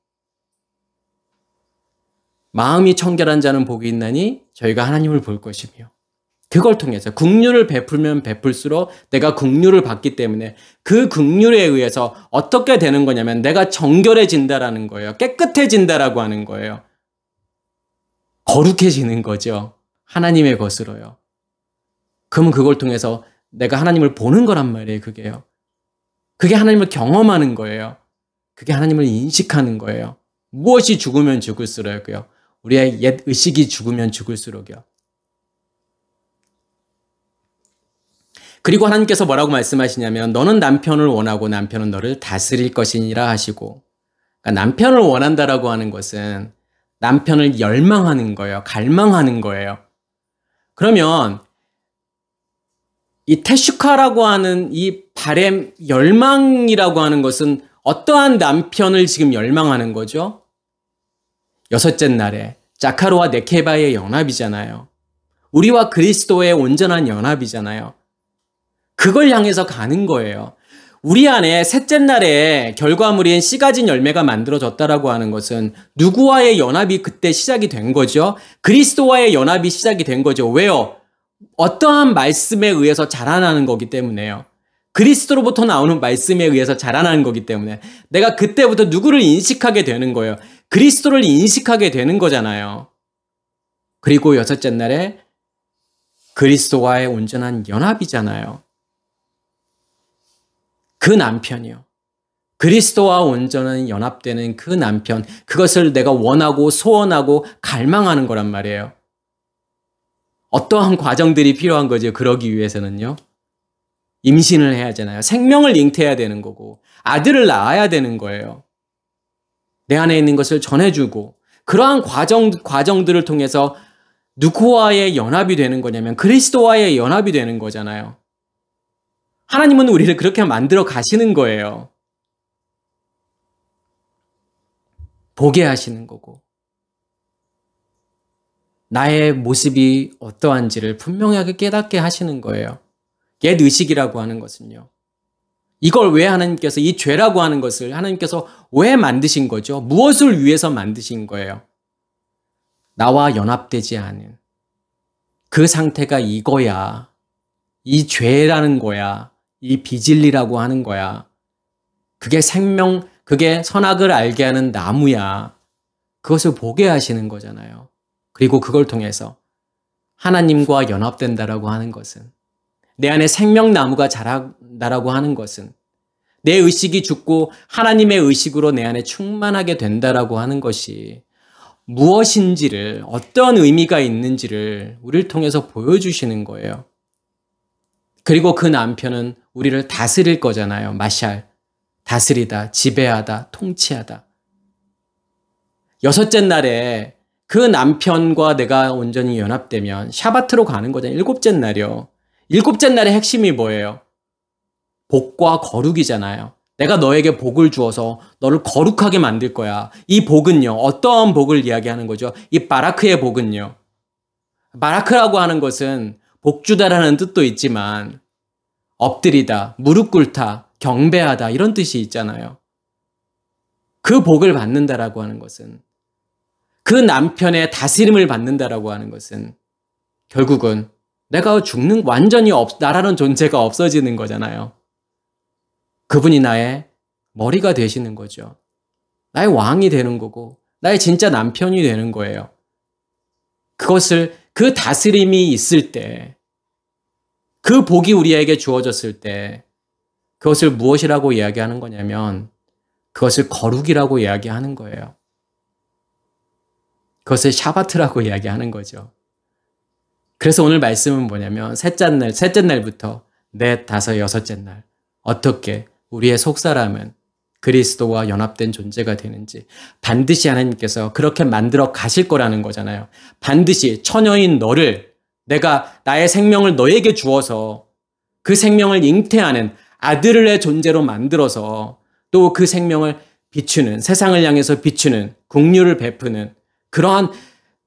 마음이 청결한 자는 복이 있나니 저희가 하나님을 볼 것이며, 그걸 통해서 긍휼을 베풀면 베풀수록 내가 긍휼을 받기 때문에 그 긍휼에 의해서 어떻게 되는 거냐면 내가 정결해진다라는 거예요. 깨끗해진다라고 하는 거예요. 거룩해지는 거죠. 하나님의 것으로요. 그러면 그걸 통해서 내가 하나님을 보는 거란 말이에요. 그게요. 그게 하나님을 경험하는 거예요. 그게 하나님을 인식하는 거예요. 무엇이 죽으면 죽을수록요. 우리의 옛 의식이 죽으면 죽을수록요. 그리고 하나님께서 뭐라고 말씀하시냐면 너는 남편을 원하고 남편은 너를 다스릴 것이니라 하시고, 그러니까 남편을 원한다라고 하는 것은 남편을 열망하는 거예요. 갈망하는 거예요. 그러면 이 테슈카라고 하는 이 바램, 열망이라고 하는 것은 어떠한 남편을 지금 열망하는 거죠? 여섯째 날에 자카로와 네케바의 연합이잖아요. 우리와 그리스도의 온전한 연합이잖아요. 그걸 향해서 가는 거예요. 우리 안에 셋째 날에 결과물인 씨 가진 열매가 만들어졌다라고 하는 것은 누구와의 연합이 그때 시작이 된 거죠? 그리스도와의 연합이 시작이 된 거죠. 왜요? 어떠한 말씀에 의해서 자라나는 거기 때문에요. 그리스도로부터 나오는 말씀에 의해서 자라나는 거기 때문에 내가 그때부터 누구를 인식하게 되는 거예요. 그리스도를 인식하게 되는 거잖아요. 그리고 여섯째 날에 그리스도와의 온전한 연합이잖아요. 그 남편이요. 그리스도와 온전한 연합되는 그 남편, 그것을 내가 원하고 소원하고 갈망하는 거란 말이에요. 어떠한 과정들이 필요한 거죠. 그러기 위해서는요. 임신을 해야 하잖아요. 생명을 잉태해야 되는 거고 아들을 낳아야 되는 거예요. 내 안에 있는 것을 전해주고, 그러한 과정들을 통해서 누구와의 연합이 되는 거냐면 그리스도와의 연합이 되는 거잖아요. 하나님은 우리를 그렇게 만들어 가시는 거예요. 보게 하시는 거고, 나의 모습이 어떠한지를 분명하게 깨닫게 하시는 거예요. 옛 의식이라고 하는 것은요. 이걸 왜 하나님께서, 이 죄라고 하는 것을 하나님께서 왜 만드신 거죠? 무엇을 위해서 만드신 거예요? 나와 연합되지 않은 그 상태가 이거야. 이 죄라는 거야. 이 비진리라고 하는 거야. 그게 생명, 그게 선악을 알게 하는 나무야. 그것을 보게 하시는 거잖아요. 그리고 그걸 통해서 하나님과 연합된다라고 하는 것은, 내 안에 생명나무가 자란다라고 하는 것은 내 의식이 죽고 하나님의 의식으로 내 안에 충만하게 된다라고 하는 것이 무엇인지를, 어떤 의미가 있는지를 우리를 통해서 보여주시는 거예요. 그리고 그 남편은 우리를 다스릴 거잖아요. 마샬. 다스리다, 지배하다, 통치하다. 여섯째 날에 그 남편과 내가 온전히 연합되면 샤바트로 가는 거잖아요. 일곱째 날이요. 일곱째 날의 핵심이 뭐예요? 복과 거룩이잖아요. 내가 너에게 복을 주어서 너를 거룩하게 만들 거야. 이 복은요, 어떤 복을 이야기하는 거죠? 이 바라크의 복은요. 바라크라고 하는 것은 복주다라는 뜻도 있지만 엎드리다, 무릎 꿇다, 경배하다 이런 뜻이 있잖아요. 그 복을 받는다라고 하는 것은, 그 남편의 다스림을 받는다라고 하는 것은 결국은 내가 죽는, 완전히 나라는 존재가 없어지는 거잖아요. 그분이 나의 머리가 되시는 거죠. 나의 왕이 되는 거고 나의 진짜 남편이 되는 거예요. 그것을, 그 다스림이 있을 때, 그 복이 우리에게 주어졌을 때 그것을 무엇이라고 이야기하는 거냐면 그것을 거룩이라고 이야기하는 거예요. 그것을 샤바트라고 이야기하는 거죠. 그래서 오늘 말씀은 뭐냐면 셋째 날부터 넷, 다섯, 여섯째 날 어떻게 우리의 속사람은 그리스도와 연합된 존재가 되는지 반드시 하나님께서 그렇게 만들어 가실 거라는 거잖아요. 반드시 처녀인 너를, 내가 나의 생명을 너에게 주어서 그 생명을 잉태하는 아들의 존재로 만들어서 또 그 생명을 비추는, 세상을 향해서 비추는, 긍휼을 베푸는 그러한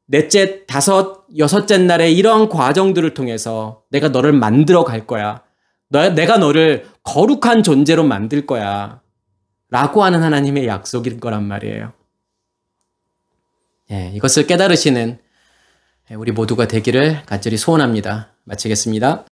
넷째, 다섯, 여섯째 날의 이러한 과정들을 통해서 내가 너를 만들어 갈 거야. 내가 너를 거룩한 존재로 만들 거야. 라고 하는 하나님의 약속일 거란 말이에요. 예, 이것을 깨달으시는 우리 모두가 되기를 간절히 소원합니다. 마치겠습니다.